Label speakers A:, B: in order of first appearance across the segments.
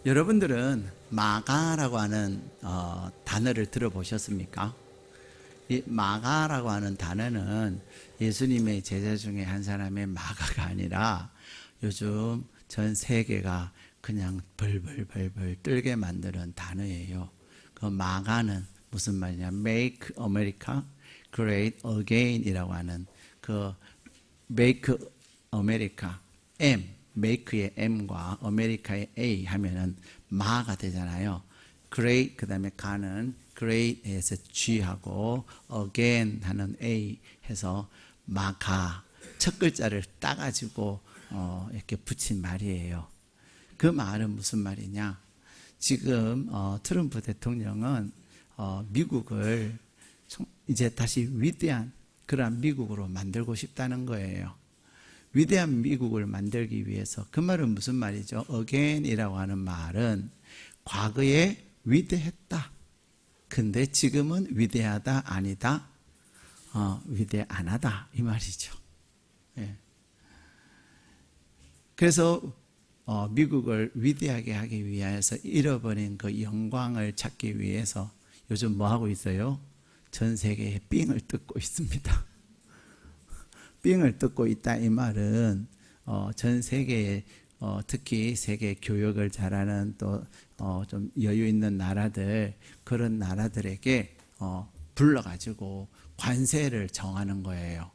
A: 여러분들은 마가라고 하는 단어를 들어보셨습니까? 이 마가라고 하는 단어는 예수님의 제자 중에 한 사람의 마가가 아니라 요즘 전 세계가 그냥 벌벌벌벌 떨게 만드는 단어예요. 그 마가는 무슨 말이냐? Make America Great Again 이라고 하는 그 Make America M make의 M과 아메리카의 A 하면은 마가 되잖아요. great 그 다음에 가는 great에서 G하고 again 하는 A 해서 마가 첫 글자를 따가지고 이렇게 붙인 말이에요. 그 말은 무슨 말이냐? 지금 트럼프 대통령은 미국을 이제 다시 위대한 그러한 미국으로 만들고 싶다는 거예요. 위대한 미국을 만들기 위해서. 그 말은 무슨 말이죠? again이라고 하는 말은 과거에 위대했다. 근데 지금은 위대하다, 아니다, 위대 안 하다 이 말이죠. 예. 그래서 미국을 위대하게 하기 위해서 잃어버린 그 영광을 찾기 위해서 요즘 뭐 하고 있어요? 전 세계에 삥을 뜯고 있습니다. 삥을 뜯고 있다 이 말은 전 세계에 특히 세계 교역을 잘하는 또 좀 여유 있는 나라들 그런 나라들에게 불러가지고 관세를 정하는 거예요.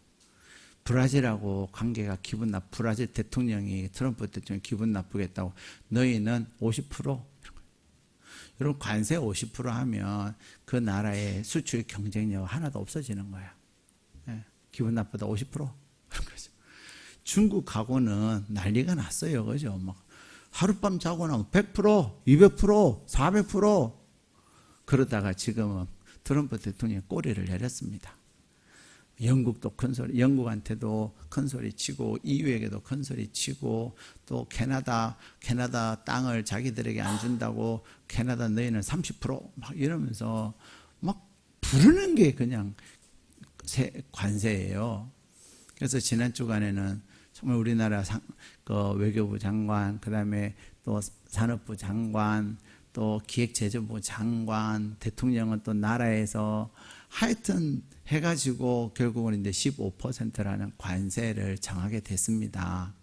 A: 브라질하고 관계가 기분 브라질 대통령이 트럼프 대통령이 기분 나쁘겠다고 너희는 50% 여러분 관세 50% 하면 그 나라의 수출 경쟁력 하나도 없어지는 거야. 예. 기분 나쁘다 50% 그런 거죠. 중국하고는 난리가 났어요. 그죠? 막 하룻밤 자고 나면 100%, 200%, 400% 그러다가 지금은 트럼프 대통령이 꼬리를 내렸습니다. 영국도 큰 소리, 영국한테도 큰 소리 치고 EU에게도 큰 소리 치고 또 캐나다 땅을 자기들에게 안 준다고 캐나다 너희는 30% 이러면서 막 부르는 게 그냥 관세예요. 그래서 지난 주간에는 정말 우리나라 외교부 장관, 그 다음에 또 산업부 장관, 또 기획재정부 장관, 대통령은 또 나라에서 하여튼 해가지고 결국은 이제 15%라는 관세를 정하게 됐습니다.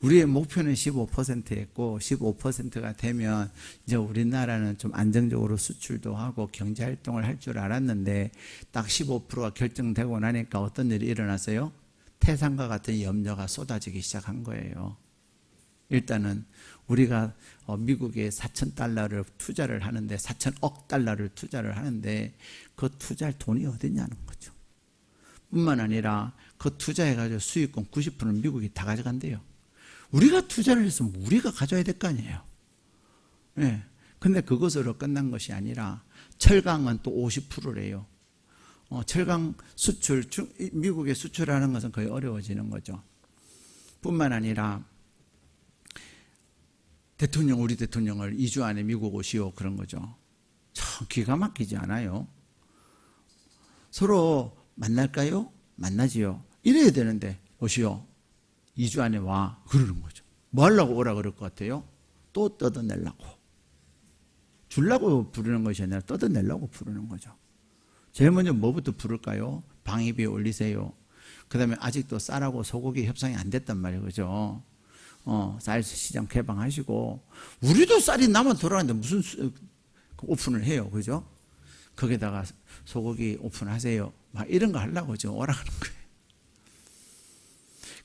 A: 우리의 목표는 15%였고 15%가 되면 이제 우리나라는 좀 안정적으로 수출도 하고 경제활동을 할 줄 알았는데 딱 15%가 결정되고 나니까 어떤 일이 일어났어요? 태산과 같은 염려가 쏟아지기 시작한 거예요. 일단은 우리가 미국에 4,000달러를 투자를 하는데 4,000억 달러를 투자를 하는데 그 투자할 돈이 어디냐는 거죠. 뿐만 아니라 그 투자해가지고 수익권 90%는 미국이 다 가져간대요. 우리가 투자를 했으면 우리가 가져야 될 거 아니에요. 예. 근데 그것으로 끝난 것이 아니라 철강은 또 50%래요. 철강 수출, 미국에 수출하는 것은 거의 어려워지는 거죠. 뿐만 아니라 우리 대통령을 2주 안에 미국 오시오 그런 거죠. 참 기가 막히지 않아요? 서로 만날까요? 만나지요. 이래야 되는데 오시오. 2주 안에 와 그러는 거죠. 뭐 하려고 오라 그럴 것 같아요? 또 뜯어내려고. 주려고 부르는 것이 아니라 뜯어내려고 부르는 거죠. 제일 먼저 뭐부터 부를까요? 방위비 올리세요. 그 다음에 아직도 쌀하고 소고기 협상이 안 됐단 말이에요. 그죠? 쌀 시장 개방하시고 우리도 쌀이 남아 돌아가는데 무슨 오픈을 해요. 그죠? 거기다가 소고기 오픈하세요. 막 이런 거 하려고 지금 오라가는 거예요.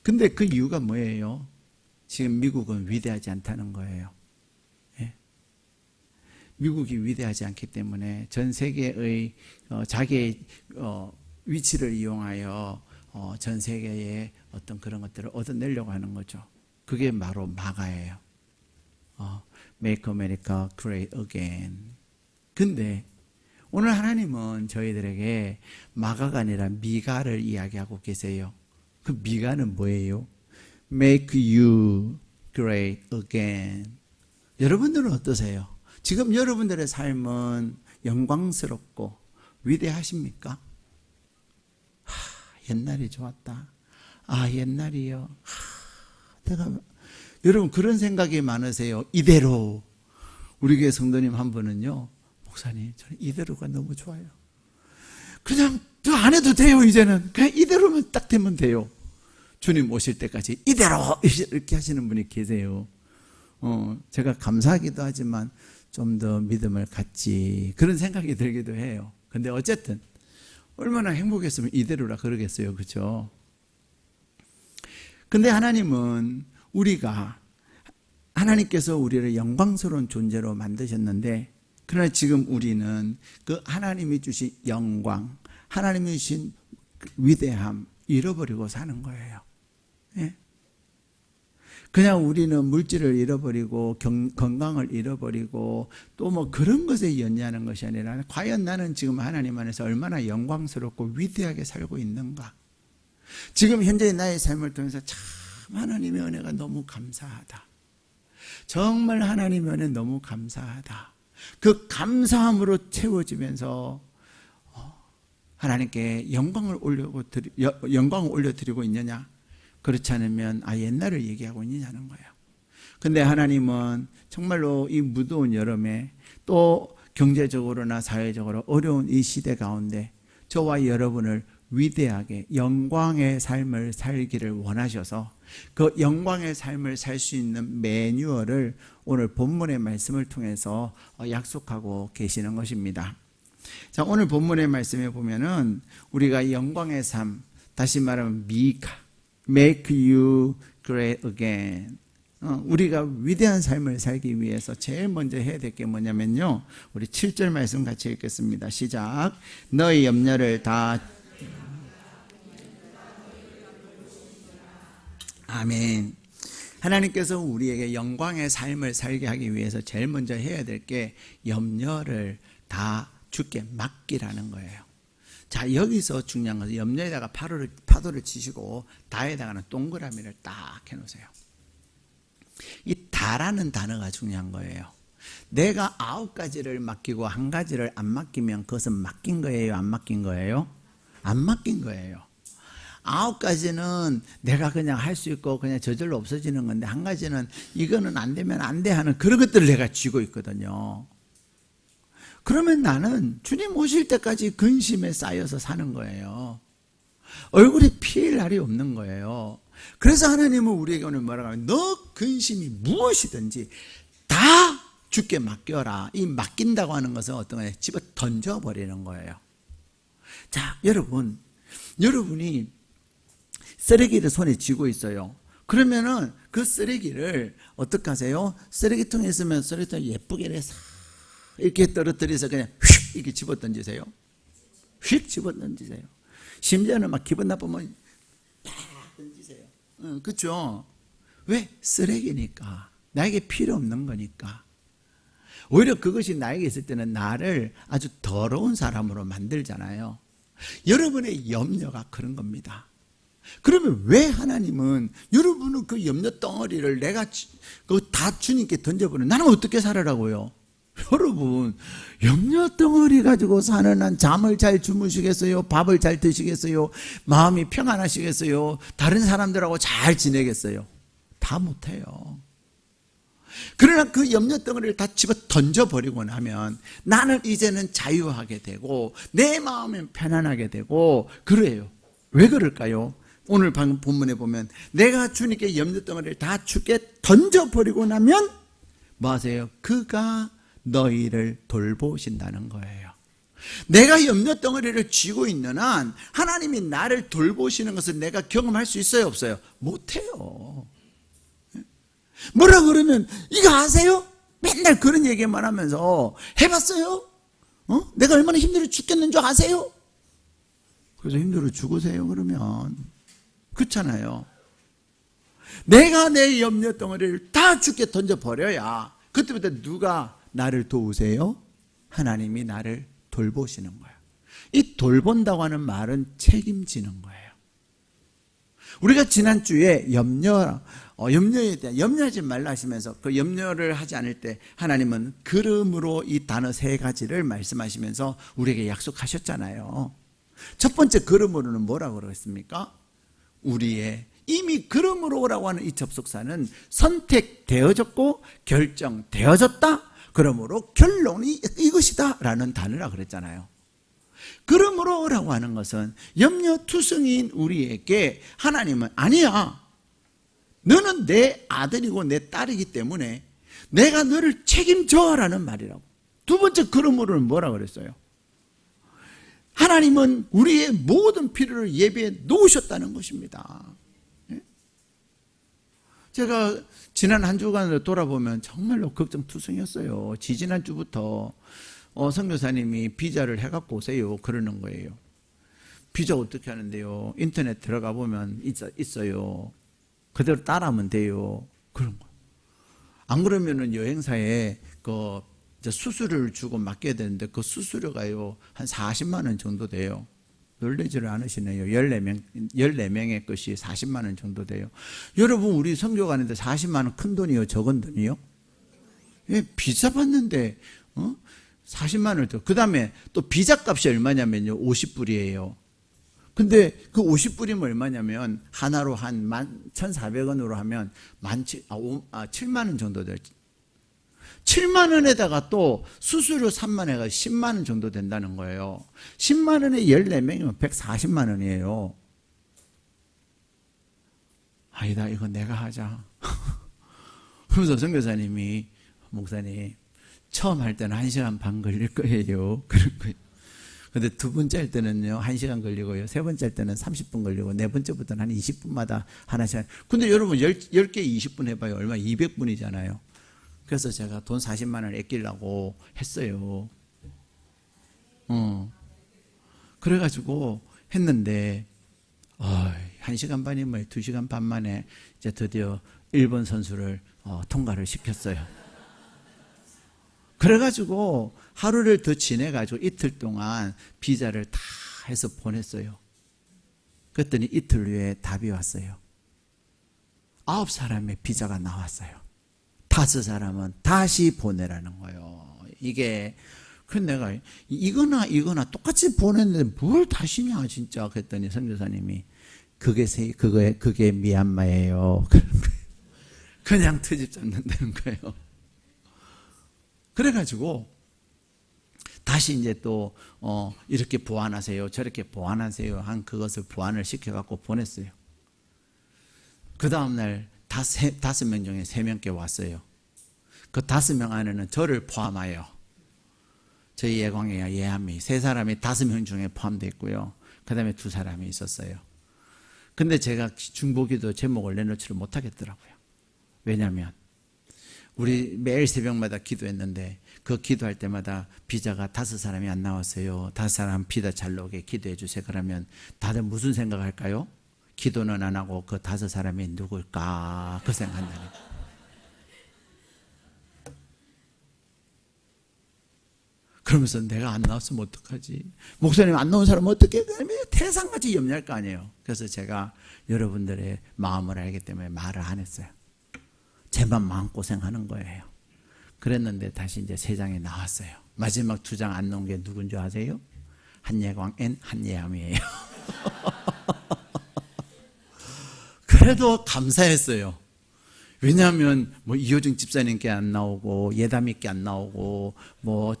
A: 근데 그 이유가 뭐예요? 지금 미국은 위대하지 않다는 거예요. 예? 미국이 위대하지 않기 때문에 전 세계의 자기의 위치를 이용하여 전 세계의 어떤 그런 것들을 얻어내려고 하는 거죠. 그게 바로 마가예요. Make America Great Again. 근데 오늘 하나님은 저희들에게 마가가 아니라 미가를 이야기하고 계세요. 그 미가는 뭐예요? Make you great again. 여러분들은 어떠세요? 지금 여러분들의 삶은 영광스럽고 위대하십니까? 옛날이 좋았다. 옛날이요. 여러분 그런 생각이 많으세요? 이대로 우리 교회 성도님 한 분은요, 목사님, 저는 이대로가 너무 좋아요. 그냥 더 안 해도 돼요, 이제는. 그냥 이대로만 딱 되면 돼요. 주님 오실 때까지 이대로 이렇게 하시는 분이 계세요. 제가 감사하기도 하지만 좀 더 믿음을 갖지, 그런 생각이 들기도 해요. 근데 어쨌든 얼마나 행복했으면 이대로라 그러겠어요, 그렇죠? 근데 하나님은 하나님께서 우리를 영광스러운 존재로 만드셨는데, 그러나 지금 우리는 그 하나님이 주신 영광, 하나님이 주신 위대함 잃어버리고 사는 거예요. 예? 그냥 우리는 물질을 잃어버리고 건강을 잃어버리고 또 뭐 그런 것에 연연하는 것이 아니라, 과연 나는 지금 하나님 안에서 얼마나 영광스럽고 위대하게 살고 있는가. 지금 현재의 나의 삶을 통해서 참 하나님의 은혜가 너무 감사하다. 정말 하나님의 은혜 너무 감사하다. 그 감사함으로 채워지면서 하나님께 영광을 올려드리고 있느냐? 그렇지 않으면 옛날을 얘기하고 있느냐는 거예요. 근데 하나님은 정말로 이 무더운 여름에, 또 경제적으로나 사회적으로 어려운 이 시대 가운데 저와 여러분을 위대하게 영광의 삶을 살기를 원하셔서, 그 영광의 삶을 살 수 있는 매뉴얼을 오늘 본문의 말씀을 통해서 약속하고 계시는 것입니다. 자, 오늘 본문의 말씀에 보면은 우리가 영광의 삶, 다시 말하면 make you great again, 우리가 위대한 삶을 살기 위해서 제일 먼저 해야 될 게 뭐냐면요, 우리 7절 말씀 같이 읽겠습니다. 시작. 너의 염려를 다, 아멘. 하나님께서 우리에게 영광의 삶을 살게 하기 위해서 제일 먼저 해야 될 게 염려를 다 주께 맡기라는 거예요. 자, 여기서 중요한 것은 염려에다가 파도를 치시고 다에다가는 동그라미를 딱 해놓으세요. 이 다라는 단어가 중요한 거예요. 내가 9가지를 맡기고 1가지를 안 맡기면 그것은 맡긴 거예요, 안 맡긴 거예요? 안 맡긴 거예요. 9가지는 내가 그냥 할 수 있고 그냥 저절로 없어지는 건데, 1가지는 이거는 안 되면 안 돼 하는 그런 것들을 내가 쥐고 있거든요. 그러면 나는 주님 오실 때까지 근심에 쌓여서 사는 거예요. 얼굴이 피일 날이 없는 거예요. 그래서 하나님은 우리에게 오늘 뭐라고 하면, 너 근심이 무엇이든지 다 주께 맡겨라. 이 맡긴다고 하는 것은 어떤 거예요? 집어 던져버리는 거예요. 자, 여러분이 쓰레기를 손에 쥐고 있어요. 그러면은 그 쓰레기를 어떻게 하세요? 쓰레기통에 있으면 쓰레기통 예쁘게 이렇게 떨어뜨려서 그냥 휙 이렇게 집어 던지세요. 휙 집어 던지세요. 심지어는 막 기분 나쁘면 팍 던지세요. 그렇죠? 왜? 쓰레기니까. 나에게 필요 없는 거니까. 오히려 그것이 나에게 있을 때는 나를 아주 더러운 사람으로 만들잖아요. 여러분의 염려가 그런 겁니다. 그러면 왜 하나님은 여러분은 그 염려 덩어리를 내가 다 주님께 던져버리면 나는 어떻게 살아라고요? 여러분, 염려 덩어리 가지고 사는 한 잠을 잘 주무시겠어요? 밥을 잘 드시겠어요? 마음이 평안하시겠어요? 다른 사람들하고 잘 지내겠어요? 다 못해요. 그러나 그 염려 덩어리를 다 집어 던져버리고 나면 나는 이제는 자유하게 되고 내 마음은 편안하게 되고 그래요. 왜 그럴까요? 오늘 방금 본문에 보면 내가 주님께 염려 덩어리를 다 주께 던져버리고 나면 뭐 하세요? 그가 너희를 돌보신다는 거예요. 내가 염려 덩어리를 쥐고 있는 한 하나님이 나를 돌보시는 것을 내가 경험할 수 있어요, 없어요? 못해요. 뭐라 그러면 이거 아세요? 맨날 그런 얘기만 하면서 해봤어요? 내가 얼마나 힘들어 죽겠는 줄 아세요? 그래서 힘들어 죽으세요 그러면. 그렇잖아요. 내가 내 염려 덩어리를 다 주께 던져버려야 그때부터 누가 나를 도우세요? 하나님이 나를 돌보시는 거예요. 이 돌본다고 하는 말은 책임지는 거예요. 우리가 지난주에 염려에 대한, 염려하지 말라 하시면서 그 염려를 하지 않을 때 하나님은 그름으로 이 단어 3가지를 말씀하시면서 우리에게 약속하셨잖아요. 첫 번째 그름으로는 뭐라고 그러겠습니까? 우리의 이미 그름으로 오라고 하는 이 접속사는 선택되어졌고 결정되어졌다. 그러므로 결론이 이것이다 라는 단어라 그랬잖아요. 그러므로 라고 하는 것은 염려투성이인 우리에게 하나님은 아니야, 너는 내 아들이고 내 딸이기 때문에 내가 너를 책임져 라는 말이라고. 두 번째 그러므로는 뭐라 그랬어요? 하나님은 우리의 모든 필요를 예비해 놓으셨다는 것입니다. 제가 지난 한 주간을 돌아보면 정말로 걱정투성이었어요. 지지난 주부터 선교사님이 비자를 해갖고 오세요 그러는 거예요. 비자 어떻게 하는데요? 인터넷 들어가 보면 있어요. 그대로 따라하면 돼요. 그런 거. 안 그러면은 여행사에 그 수수료를 주고 맡겨야 되는데 그 수수료가요 한 40만 원 정도 돼요. 놀라지를 않으시네요. 14명의 것이 40만 원 정도 돼요. 여러분, 우리 선교가는데 40만 원 큰 돈이요, 적은 돈이요? 예, 비자 받는데 40만 원을 더. 그 다음에 또 비자 값이 얼마냐면요, 50불이에요. 근데 그 50불이면 얼마냐면 하나로 한 1,400원으로 하면 7만 원 정도 돼요. 7만 원에다가 또 수수료 3만 원에가 10만 원 정도 된다는 거예요. 10만 원에 14명이면 140만 원이에요. 아니다, 이거 내가 하자. 그래서 선교사님이, 목사님, 처음 할 때는 1시간 반 걸릴 거예요. 그런 거예요. 근데 두 번째 할 때는요, 1시간 걸리고요. 세 번째 할 때는 30분 걸리고, 네 번째부터는 한 20분마다 하나씩. 근데 여러분, 10개 20분 해봐요. 얼마? 200분이잖아요. 그래서 제가 돈 40만 원을 아끼려고 했어요. 그래가지고 했는데, 1시간 반이면 2시간 반 만에 이제 드디어 일본 선수를 통과를 시켰어요. 그래가지고 하루를 더 지내가지고 이틀 동안 비자를 다 해서 보냈어요. 그랬더니 이틀 후에 답이 왔어요. 9사람의 비자가 나왔어요. 5사람은 다시 보내라는 거예요. 이게, 그 내가 이거나 똑같이 보냈는데 뭘 다시냐 진짜. 그랬더니 선교사님이 그게 미얀마예요. 그냥 트집 잡는다는 거예요. 그래가지고 다시 이제 또 이렇게 보완하세요, 저렇게 보완하세요 한 그것을 보완을 시켜갖고 보냈어요. 그 다음날 5명 중에 3명께 왔어요. 그 5명 안에는 저를 포함하여 저희 예광이와 예한미 3사람이 5명 중에 포함되어 있고요. 그 다음에 2사람이 있었어요. 근데 제가 중보기도 제목을 내놓지를 못하겠더라고요. 왜냐하면 우리 매일 새벽마다 기도했는데 그 기도할 때마다 비자가 5사람이 안 나왔어요. 5사람 비자 잘 나오게 기도해 주세요. 그러면 다들 무슨 생각할까요? 기도는 안 하고 그 5사람이 누굴까 그 생각한다니까. 그러면서 내가 안 나왔으면 어떡하지? 목사님 안 나온 사람은 어떻게? 태산같이 염려할 거 아니에요. 그래서 제가 여러분들의 마음을 알기 때문에 말을 안 했어요. 제만 마음고생하는 거예요. 그랬는데 다시 이제 3장이 나왔어요. 마지막 2장 안 나온 게 누군지 아세요? 한예광 N 한예암이에요. 그래도 감사했어요. 왜냐하면 뭐 이효정 집사님께 안 나오고 예담이께 안 나오고 뭐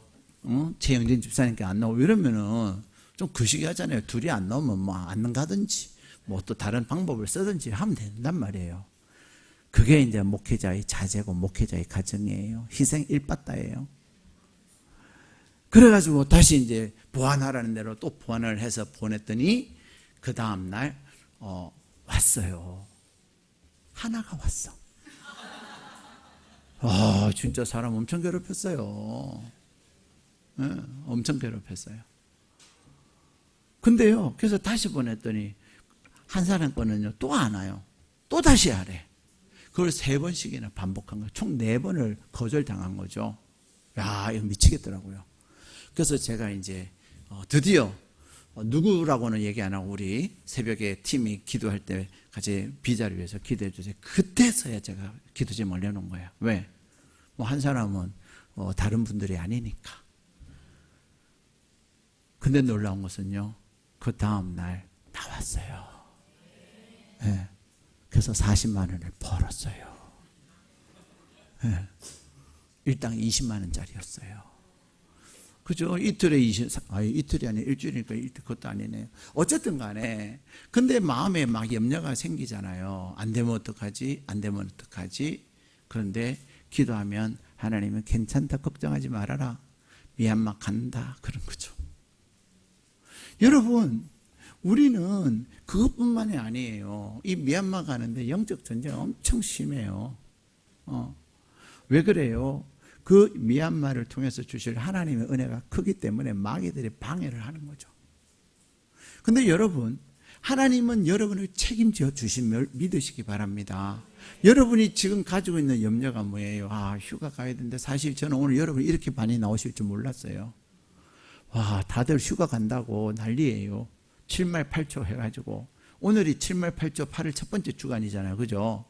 A: 최영진 집사님께 안 나오고 이러면은 좀 거시기하잖아요. 둘이 안 나오면 뭐 안 가든지 뭐 또 다른 방법을 쓰든지 하면 된단 말이에요. 그게 이제 목회자의 자제고 목회자의 가정이에요. 희생 일빠따예요. 그래가지고 다시 이제 보완하라는 대로 또 보완을 해서 보냈더니 그 다음날 왔어요. 하나가 왔어. 진짜 사람 엄청 괴롭혔어요. 네, 엄청 괴롭혔어요. 근데요, 그래서 다시 보냈더니 한 사람 거는요 또 안 와요. 또 다시 하래. 그걸 3번씩이나 반복한 거예요. 총 4번을 거절당한 거죠. 야, 이거 미치겠더라고요. 그래서 제가 이제 드디어 누구라고는 얘기 안 하고 우리 새벽에 팀이 기도할 때 같이 비자를 위해서 기도해 주세요. 그때서야 제가 기도 제목을 내놓은 거예요. 왜? 뭐 한 사람은 다른 분들이 아니니까. 근데 놀라운 것은요, 그 다음날 나왔어요. 네. 그래서 40만 원을 벌었어요. 네. 일당 20만 원짜리였어요. 그죠? 이틀이 아니라 일주일이니까 그것도 아니네요. 어쨌든 간에. 근데 마음에 막 염려가 생기잖아요. 안 되면 어떡하지? 안 되면 어떡하지? 그런데 기도하면 하나님은 괜찮다, 걱정하지 말아라, 미얀마 간다, 그런 거죠. 여러분, 우리는 그것뿐만이 아니에요. 이 미얀마 가는데 영적 전쟁 엄청 심해요. 왜 그래요? 그 미얀마를 통해서 주실 하나님의 은혜가 크기 때문에 마귀들이 방해를 하는 거죠. 근데 여러분, 하나님은 여러분을 책임져 주심을 믿으시기 바랍니다. 여러분이 지금 가지고 있는 염려가 뭐예요? 휴가 가야 되는데 사실 저는 오늘 여러분이 이렇게 많이 나오실 줄 몰랐어요. 와, 다들 휴가 간다고 난리예요. 7말 8초 해가지고. 오늘이 7말 8초 8일 첫 번째 주간이잖아요. 그죠?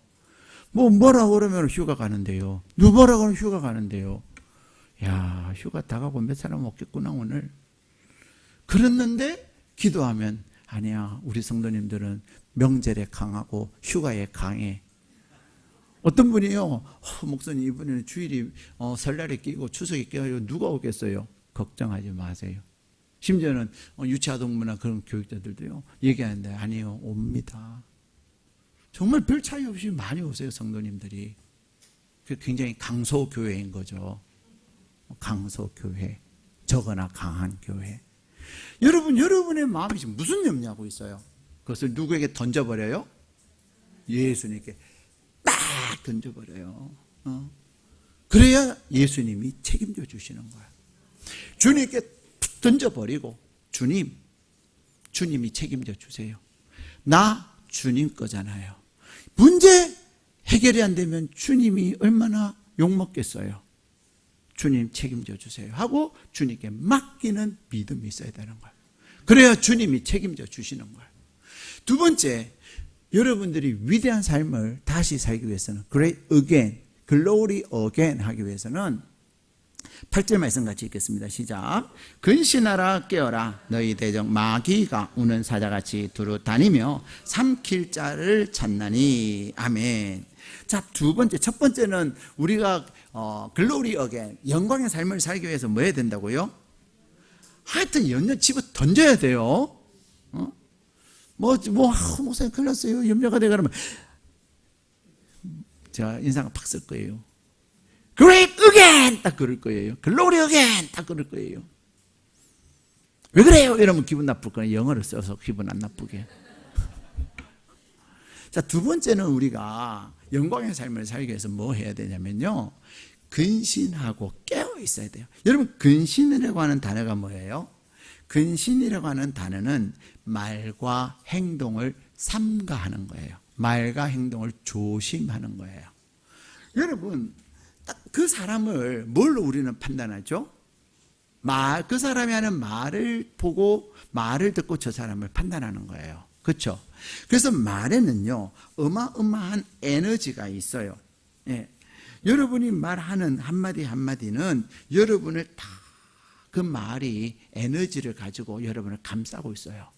A: 뭐라고 그러면 휴가 가는데요. 누구라고 하면 휴가 가는데요. 야, 휴가 다 가고 몇 사람 없겠구나, 오늘. 그랬는데, 기도하면, 아니야, 우리 성도님들은 명절에 강하고 휴가에 강해. 어떤 분이요, 목사님, 이번에는 주일이 설날에 끼고 추석에 끼고 누가 오겠어요? 걱정하지 마세요. 심지어는 유치아동부나 그런 교육자들도요, 얘기하는데, 아니요, 옵니다. 정말 별 차이 없이 많이 오세요, 성도님들이. 굉장히 강소교회인 거죠. 강소교회. 적으나 강한 교회. 여러분, 여러분의 마음이 지금 무슨 염려하고 있어요? 그것을 누구에게 던져버려요? 예수님께 딱 던져버려요. 그래야 예수님이 책임져 주시는 거예요. 주님께 툭 던져버리고, 주님이 책임져 주세요. 나 주님 거잖아요. 문제 해결이 안 되면 주님이 얼마나 욕먹겠어요. 주님 책임져 주세요 하고 주님께 맡기는 믿음이 있어야 되는 거예요. 그래야 주님이 책임져 주시는 거예요. 두 번째, 여러분들이 위대한 삶을 다시 살기 위해서는 Great Again, Glory Again 하기 위해서는 8절 말씀 같이 읽겠습니다. 시작. 근신하라, 깨어라, 너희 대적 마귀가 우는 사자같이 두루 다니며 삼킬 자를 찾나니. 아멘. 자, 두 번째, 첫 번째는 우리가 글로리 어게인, 영광의 삶을 살기 위해서 뭐 해야 된다고요? 하여튼 염려 집어 던져야 돼요. 목사님 큰일 났어요, 염려가 되고 그러면 제가 인상을 팍 쓸 거예요. Great again! 딱 그럴 거예요. Glory again! 딱 그럴 거예요. 왜 그래요? 이러면 기분 나쁠 거예요. 영어를 써서 기분 안 나쁘게. 자, 두 번째는 우리가 영광의 삶을 살기 위해서 뭐 해야 되냐면요, 근신하고 깨어 있어야 돼요. 여러분, 근신이라고 하는 단어가 뭐예요? 근신이라고 하는 단어는 말과 행동을 삼가하는 거예요. 말과 행동을 조심하는 거예요. 여러분, 딱 그 사람을 뭘로 우리는 판단하죠? 그 사람이 하는 말을 보고 말을 듣고 저 사람을 판단하는 거예요. 그렇죠? 그래서 말에는요, 어마어마한 에너지가 있어요. 예. 여러분이 말하는 한마디 한마디는 여러분을 다, 그 말이 에너지를 가지고 여러분을 감싸고 있어요.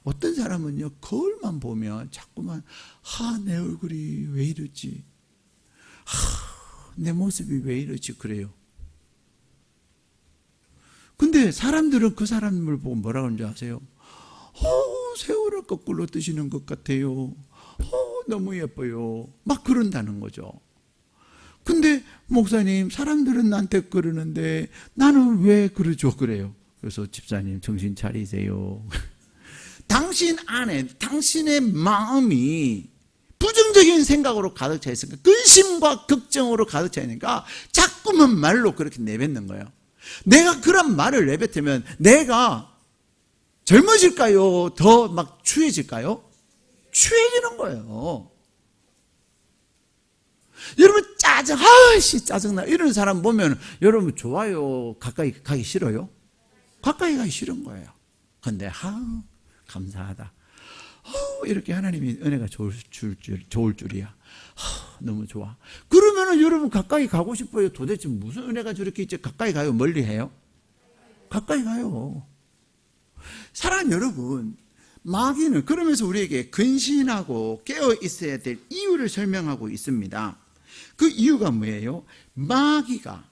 A: 어떤 사람은요, 거울만 보면 자꾸만 내 얼굴이 왜 이러지? 내 모습이 왜 이러지? 그래요. 근데 사람들은 그 사람을 보고 뭐라고 하는지 아세요? 새우를 거꾸로 드시는 것 같아요. 너무 예뻐요. 막 그런다는 거죠. 근데 목사님, 사람들은 나한테 그러는데 나는 왜 그러죠? 그래요. 그래서 집사님, 정신 차리세요. 당신 안에, 당신의 마음이 부정적인 생각으로 가득 차 있으니까, 근심과 걱정으로 가득 차 있으니까 자꾸만 말로 그렇게 내뱉는 거예요. 내가 그런 말을 내뱉으면 내가 젊어질까요? 더 막 추해질까요? 추해지는 거예요. 여러분, 짜증나. 이런 사람 보면 여러분 좋아요? 가까이 가기 싫어요? 가까이 가기 싫은 거예요. 근데 감사하다. 이렇게 하나님이 은혜가 좋을 줄이야. 너무 좋아. 그러면은 여러분 가까이 가고 싶어요. 도대체 무슨 은혜가 저렇게 있지? 가까이 가요? 멀리 해요? 가까이 가요. 사랑하는 여러분, 마귀는 그러면서 우리에게 근신하고 깨어 있어야 될 이유를 설명하고 있습니다. 그 이유가 뭐예요? 마귀가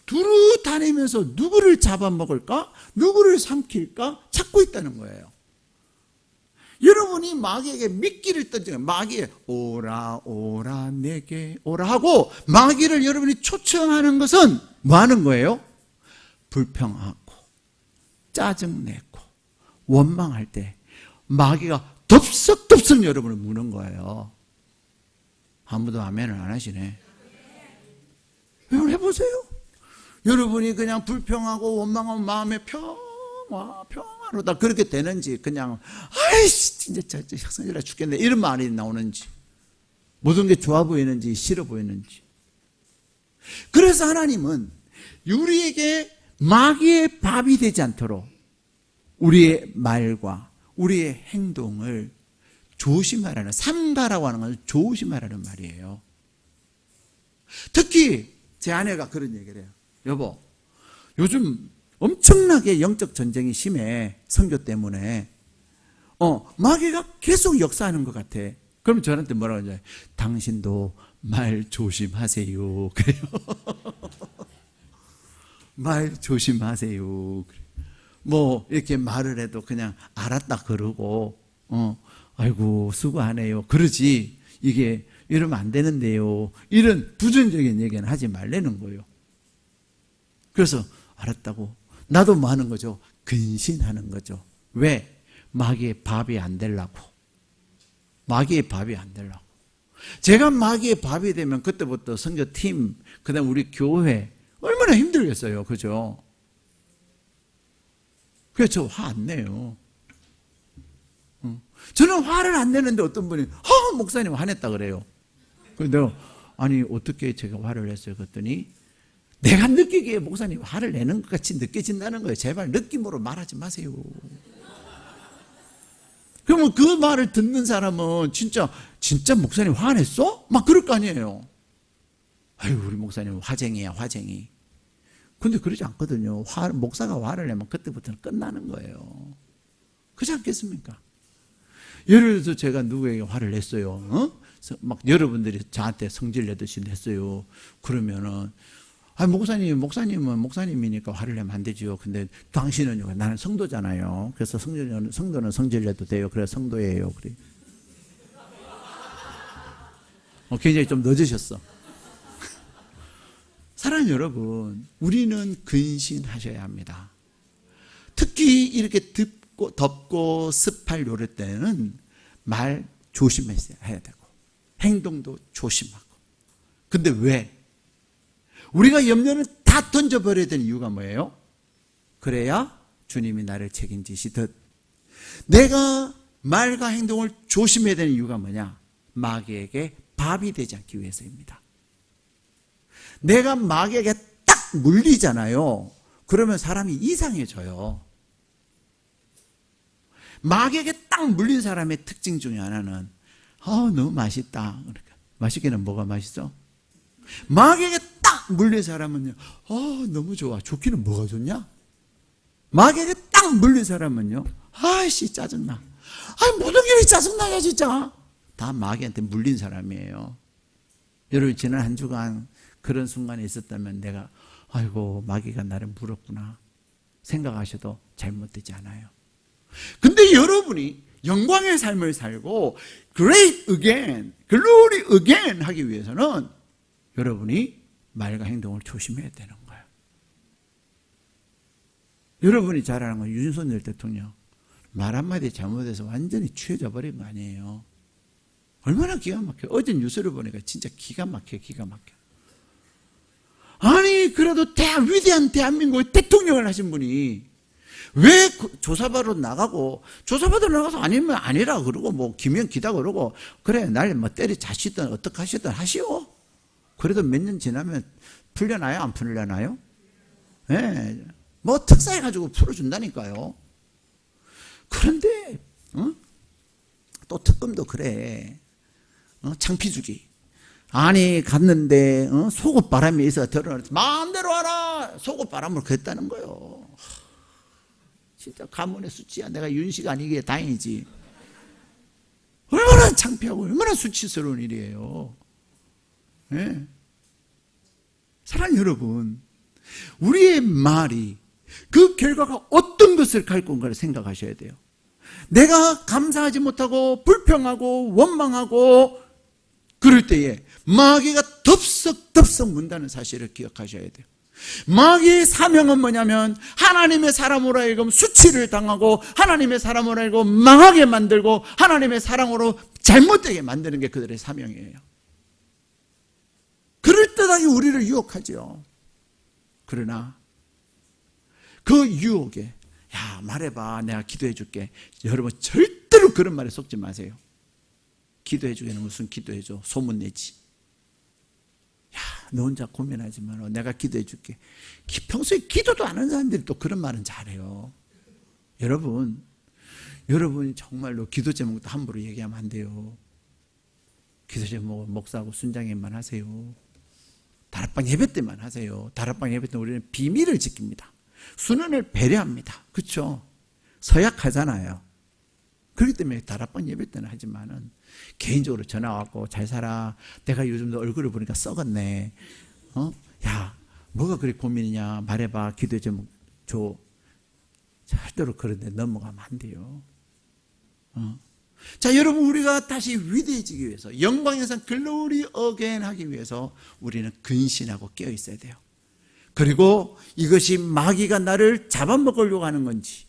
A: 두루 다니면서 누구를 잡아먹을까? 누구를 삼킬까? 찾고 있다는 거예요. 여러분이 마귀에게 미끼를 던지면 마귀에 오라 내게 오라 하고 마귀를 여러분이 초청하는 것은 뭐 하는 거예요? 불평하고 짜증내고 원망할 때 마귀가 덥석덥석 여러분을 무는 거예요. 아무도 아멘을 안 하시네. 여러분 해보세요. 여러분이 그냥 불평하고 원망하고 마음에 평화로다 그렇게 되는지, 그냥 아이씨 진짜 성질나 죽겠네 이런 말이 나오는지, 모든 게 좋아 보이는지 싫어 보이는지. 그래서 하나님은 우리에게 마귀의 밥이 되지 않도록 우리의 말과 우리의 행동을 조심하라는, 삼가라고 하는 건 조심하라는 말이에요. 특히 제 아내가 그런 얘기를 해요. 여보, 요즘 엄청나게 영적 전쟁이 심해. 선교 때문에. 마귀가 계속 역사하는 것 같아. 그러면 저한테 뭐라고 하냐? 당신도 말 조심하세요. 그래요. 말 조심하세요. 뭐 이렇게 말을 해도 그냥 알았다 그러고 아이고 수고하네요 그러지, 이게 이러면 안 되는데요, 이런 부정적인 얘기는 하지 말라는 거예요. 그래서 알았다고 나도 뭐 하는 거죠? 근신하는 거죠. 왜? 마귀의 밥이 안 되려고. 마귀의 밥이 안 되려고. 제가 마귀의 밥이 되면 그때부터 선교팀, 그 다음 우리 교회 얼마나 힘들겠어요. 그죠? 그래서 저 화 안 내요. 저는 화를 안 내는데 어떤 분이 목사님 화냈다 그래요. 그래서 내가 아니 어떻게 제가 화를 냈어요? 그랬더니 내가 느끼기에 목사님 화를 내는 것 같이 느껴진다는 거예요. 제발 느낌으로 말하지 마세요. 그러면 그 말을 듣는 사람은 진짜 목사님 화냈어? 막 그럴 거 아니에요. 아유 우리 목사님 화쟁이야 화쟁이. 근데 그러지 않거든요. 목사가 화를 내면 그때부터는 끝나는 거예요. 그렇지 않겠습니까? 예를 들어서 제가 누구에게 화를 냈어요. 막 여러분들이 저한테 성질 내듯이 냈어요. 그러면은 목사님은 목사님이니까 화를 내면 안 되지요. 근데 당신은요, 나는 성도잖아요. 그래서 성도는 성질 내도 돼요. 그래서 성도예요. 그래. 굉장히 좀 늦으셨어. 사랑하는 여러분, 우리는 근신하셔야 합니다. 특히 이렇게 덥고 습할 요럴 때는 말 조심해야 되고 행동도 조심하고. 근데 왜? 우리가 염려는 다 던져버려야 되는 이유가 뭐예요? 그래야 주님이 나를 책임지시듯. 내가 말과 행동을 조심해야 되는 이유가 뭐냐? 마귀에게 밥이 되지 않기 위해서입니다. 내가 마귀에게 딱 물리잖아요. 그러면 사람이 이상해져요. 마귀에게 딱 물린 사람의 특징 중에 하나는 너무 맛있다. 그러니까 맛있게는 뭐가 맛있어? 마귀에게 딱 물린 사람은요, 너무 좋아. 좋기는 뭐가 좋냐? 마귀에게 딱 물린 사람은요, 아이씨 짜증나. 모든 게 왜 짜증나냐 진짜. 다 마귀한테 물린 사람이에요. 여러분 지난 한 주간 그런 순간이 있었다면 내가 아이고 마귀가 나를 물었구나 생각하셔도 잘못되지 않아요. 근데 여러분이 영광의 삶을 살고 Great again, Glory again 하기 위해서는 여러분이 말과 행동을 조심해야 되는 거예요. 여러분이 잘 아는 건 윤석열 대통령 말 한마디 잘못해서 완전히 취해져 버린 거 아니에요. 얼마나 기가 막혀요. 어제 뉴스를 보니까 진짜 기가 막혀요. 기가 막혀. 아니 그래도 위대한 대한민국의 대통령을 하신 분이 왜 조사받으러 나가고, 조사받으러 나가서 아니면 아니라 그러고 뭐 기면 기다 그러고, 그래 날 뭐 때리자시든 어떻게 하시든 하시오. 그래도 몇 년 지나면 풀려나요? 안 풀려나요? 네. 뭐 특사해가지고 풀어준다니까요. 그런데 또 특검도 그래. 창피주기. 아니 갔는데 속옷바람이 있어 들어서 마음대로 하라 속옷바람을 그랬다는 거예요. 진짜 가문의 수치야. 내가 윤씨가 아니기에 다행이지. 얼마나 창피하고 얼마나 수치스러운 일이에요. 예. 사랑하는 여러분, 우리의 말이 그 결과가 어떤 것을 갈 건가를 생각하셔야 돼요. 내가 감사하지 못하고 불평하고 원망하고 그럴 때에 마귀가 덥석덥석 문다는 사실을 기억하셔야 돼요. 마귀의 사명은 뭐냐면 하나님의 사람으로 하여금 수치를 당하고 하나님의 사람으로 하여금 망하게 만들고 하나님의 사랑으로 잘못되게 만드는 게 그들의 사명이에요. 그럴듯하게 우리를 유혹하죠. 그러나 그 유혹에 야 말해봐 내가 기도해 줄게. 여러분 절대로 그런 말에 속지 마세요. 기도해 주기는 무슨 기도해 줘. 소문내지. 야 너 혼자 고민하지 마라. 내가 기도해 줄게. 평소에 기도도 안 하는 사람들이 또 그런 말은 잘해요. 여러분이 정말로 기도 제목도 함부로 얘기하면 안 돼요. 기도 제목은 목사하고 순장님만 하세요. 다락방 예배 때만 하세요. 다락방 예배 때 우리는 비밀을 지킵니다. 순원을 배려합니다. 그렇죠? 서약하잖아요. 그렇기 때문에 다락방 예배 때는 하지만은 개인적으로 전화 왔고 잘 살아. 내가 요즘도 얼굴을 보니까 썩었네. 야, 뭐가 그리 고민이냐? 말해봐. 기도 제목 줘. 절대로 그런데 넘어가면 안 돼요. 자, 여러분 우리가 다시 위대해지기 위해서 영광의 상 글로리 어게인 하기 위해서 우리는 근신하고 깨어 있어야 돼요. 그리고 이것이 마귀가 나를 잡아먹으려고 하는 건지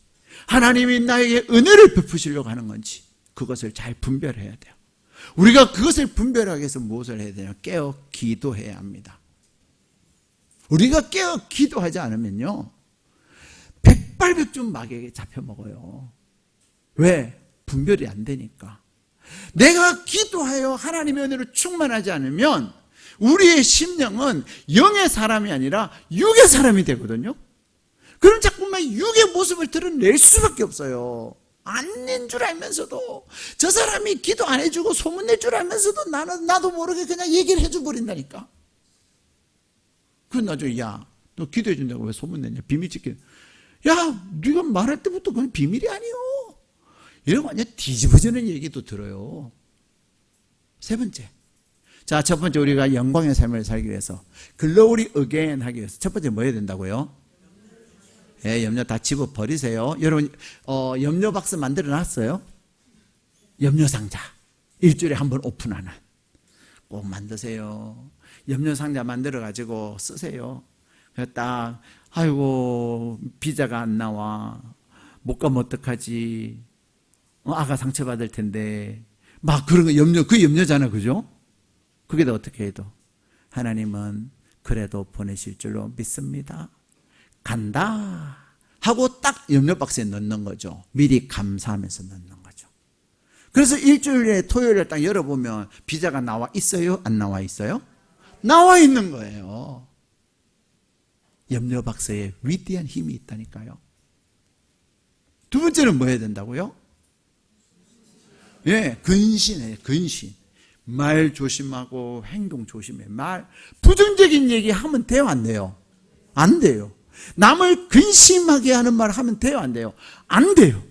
A: 하나님이 나에게 은혜를 베푸시려고 하는 건지 그것을 잘 분별해야 돼요. 우리가 그것을 분별하기 위해서 무엇을 해야 되냐? 깨어 기도해야 합니다. 우리가 깨어 기도하지 않으면요 백발백중 마귀에게 잡혀먹어요. 왜? 분별이 안 되니까. 내가 기도하여 하나님의 은혜로 충만하지 않으면 우리의 심령은 영의 사람이 아니라 육의 사람이 되거든요. 그럼 자꾸만 육의 모습을 드러낼 수밖에 없어요. 아닌 줄 알면서도 저 사람이 기도 안 해주고 소문낼 줄 알면서도 나도 모르게 그냥 얘기를 해줘 버린다니까. 그럼 나중에 야 너 기도해 준다고 왜 소문내냐? 비밀 지키는. 야 네가 말할 때부터 그건 비밀이 아니요. 이런 완전 뒤집어지는 얘기도 들어요. 세 번째. 자, 첫 번째 우리가 영광의 삶을 살기 위해서 글로리 어게인 하기 위해서 첫 번째 뭐 해야 된다고요? 예, 염려 다 집어버리세요. 여러분 염려 박스 만들어 놨어요? 염려 상자 일주일에 한 번 오픈하는 꼭 만드세요. 염려 상자 만들어 가지고 쓰세요. 딱 아이고 비자가 안 나와 못 가면 어떡하지? 아가 상처받을 텐데 막 그런 거 염려 그 염려잖아. 그죠? 그게 더 어떻게 해도 하나님은 그래도 보내실 줄로 믿습니다. 간다 하고 딱 염려 박스에 넣는 거죠. 미리 감사하면서 넣는 거죠. 그래서 일주일에 토요일에 딱 열어보면 비자가 나와 있어요? 안 나와 있어요? 나와 있는 거예요. 염려 박스에 위대한 힘이 있다니까요. 두 번째는 뭐 해야 된다고요? 예, 근신해요. 근신. 말 조심하고 행동 조심해. 부정적인 얘기 하면 돼요, 안 돼요? 안 돼요. 남을 근심하게 하는 말 하면 돼요, 안 돼요? 안 돼요.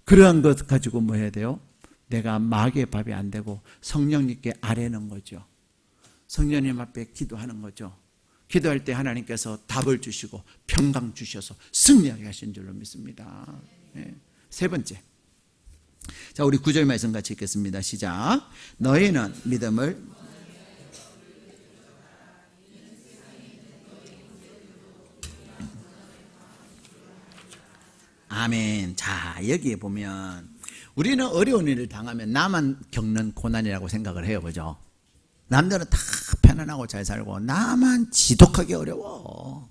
A: 그러한 것 가지고 뭐 해야 돼요? 내가 마귀의 밥이 안 되고 성령님께 아뢰는 거죠. 성령님 앞에 기도하는 거죠. 기도할 때 하나님께서 답을 주시고 평강 주셔서 승리하게 하신 줄로 믿습니다. 네. 세 번째. 자, 우리 9절 말씀 같이 읽겠습니다. 시작. 너희는 믿음을 아멘. 자, 여기에 보면 우리는 어려운 일을 당하면 나만 겪는 고난이라고 생각을 해요. 그죠? 남들은 다 편안하고 잘 살고 나만 지독하게 어려워.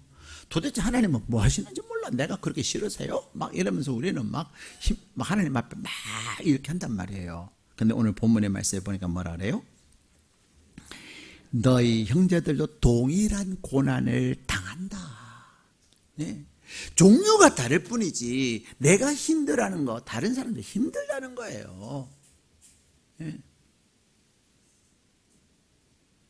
A: 도대체 하나님은 뭐 하시는지 몰라. 내가 그렇게 싫으세요? 막 이러면서 우리는 막 하나님 앞에 막 이렇게 한단 말이에요. 근데 오늘 본문의 말씀에 보니까 뭐라 그래요? 너희 형제들도 동일한 고난을 당한다. 네. 종류가 다를 뿐이지 내가 힘들어하는 거 다른 사람들 힘들다는 거예요. 네.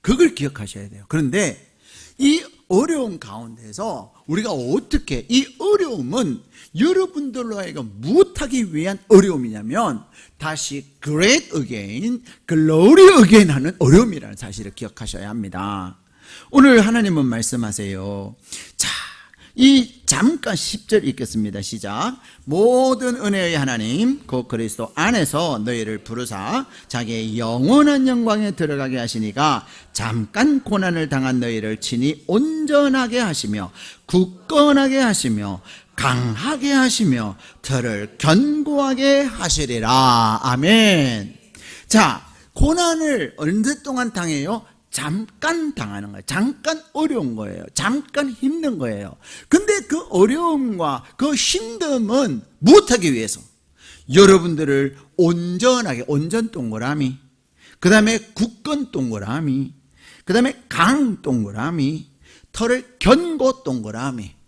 A: 그걸 기억하셔야 돼요. 그런데 이 어려운 가운데서 우리가 어떻게, 이 어려움은 여러분들로 하여금 무엇하기 위한 어려움이냐면 다시 great again, glory again 하는 어려움이라는 사실을 기억하셔야 합니다. 오늘 하나님은 말씀하세요. 자, 이 잠깐 10절 읽겠습니다. 시작. 모든 은혜의 하나님 곧 그리스도 안에서 너희를 부르사 자기의 영원한 영광에 들어가게 하시니가 잠깐 고난을 당한 너희를 친히 온전하게 하시며 굳건하게 하시며 강하게 하시며 터를 견고하게 하시리라. 아멘. 자, 고난을 언제 동안 당해요? 잠깐 당하는 거예요. 잠깐 어려운 거예요. 잠깐 힘든 거예요. 근데 그 어려움과 그 힘듦은 무엇하기 위해서? 여러분들을 온전하게, 온전 동그라미, 그 다음에 굳건 동그라미, 그 다음에 강 동그라미, 털을 견고 동그라미.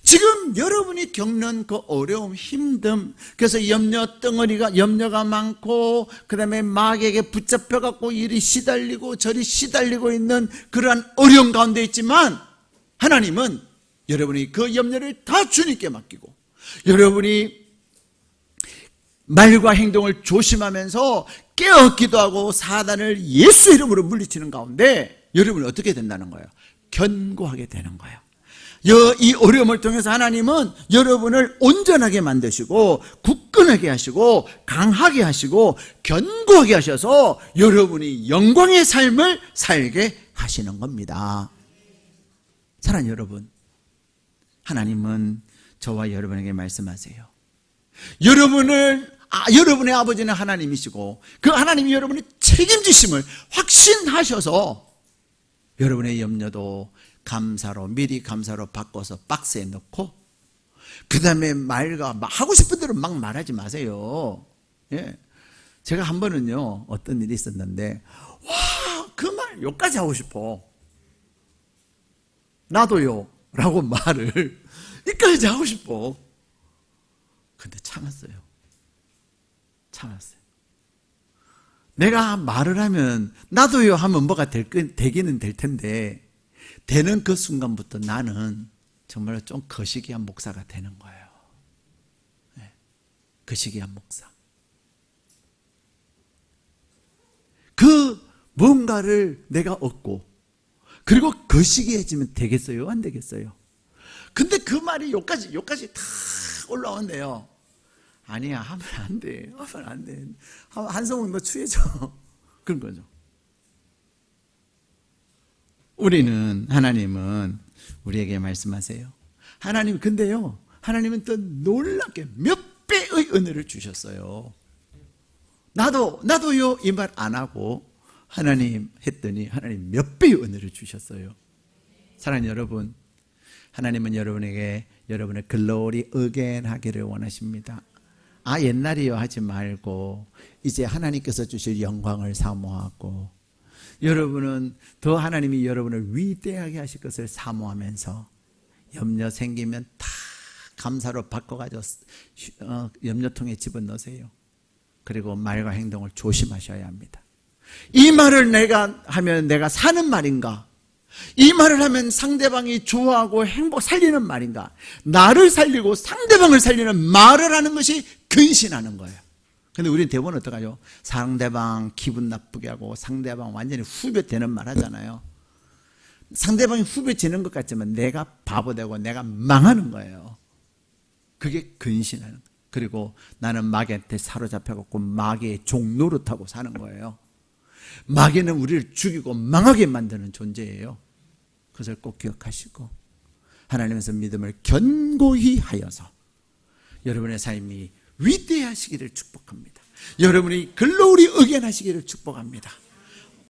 A: 지금 여러분이 겪는 그 어려움, 힘듦, 그래서 염려가 많고, 그 다음에 마귀에게 붙잡혀갖고 이리 시달리고 저리 시달리고 있는 그러한 어려움 가운데 있지만, 하나님은 여러분이 그 염려를 다 주님께 맡기고, 여러분이 말과 행동을 조심하면서 깨어 기도하고 사단을 예수 이름으로 물리치는 가운데, 여러분이 어떻게 된다는 거예요? 견고하게 되는 거예요. 이 어려움을 통해서 하나님은 여러분을 온전하게 만드시고 굳건하게 하시고 강하게 하시고 견고하게 하셔서 여러분이 영광의 삶을 살게 하시는 겁니다. 사랑하는 여러분, 하나님은 저와 여러분에게 말씀하세요. 여러분의 아버지는 하나님이시고 그 하나님이 여러분의 책임지심을 확신하셔서 여러분의 염려도 미리 감사로 바꿔서 박스에 넣고, 그 다음에 하고 싶은 대로 막 말하지 마세요. 예. 제가 한 번은요, 어떤 일이 있었는데, 그 말, 요까지 하고 싶어. 나도요. 라고 말을, 이까지 하고 싶어. 근데 참았어요. 내가 말을 하면, 나도요 하면 뭐가 되기는 될 텐데, 되는 그 순간부터 나는 정말 좀 거시기한 목사가 되는 거예요. 네. 거시기한 목사. 그 뭔가를 내가 얻고 그리고 거시기해지면 되겠어요? 안 되겠어요? 근데 그 말이 여기까지 다 올라온대요. 아니야, 하면 안 돼. 한성훈 너 취해져. 그런 거죠. 하나님은 우리에게 말씀하세요. 하나님은 또 놀랍게 몇 배의 은혜를 주셨어요. 나도요 이 말 안 하고 하나님 했더니 하나님 몇 배의 은혜를 주셨어요. 사랑하는 여러분, 하나님은 여러분에게 여러분의 글로리 어게인 하기를 원하십니다. 옛날이요 하지 말고 이제 하나님께서 주실 영광을 사모하고, 여러분은 더 하나님이 여러분을 위대하게 하실 것을 사모하면서 염려 생기면 다 감사로 바꿔가지고 염려통에 집어넣으세요. 그리고 말과 행동을 조심하셔야 합니다. 이 말을 내가 하면 내가 사는 말인가? 이 말을 하면 상대방이 좋아하고 살리는 말인가? 나를 살리고 상대방을 살리는 말을 하는 것이 근신하는 거예요. 근데 우리는 대부분 어떡하죠? 상대방 기분 나쁘게 하고 상대방 완전히 후벼되는 말 하잖아요. 상대방이 후벼지는 것 같지만 내가 바보되고 내가 망하는 거예요. 그게 근신하는 거예요. 그리고 나는 마귀한테 사로잡혀갖고 마귀의 종노릇하고 사는 거예요. 마귀는 우리를 죽이고 망하게 만드는 존재예요. 그것을 꼭 기억하시고 하나님께서 믿음을 견고히 하여서 여러분의 삶이 위대하시기를 축복합니다. 여러분이 글로리 의견하시기를 축복합니다.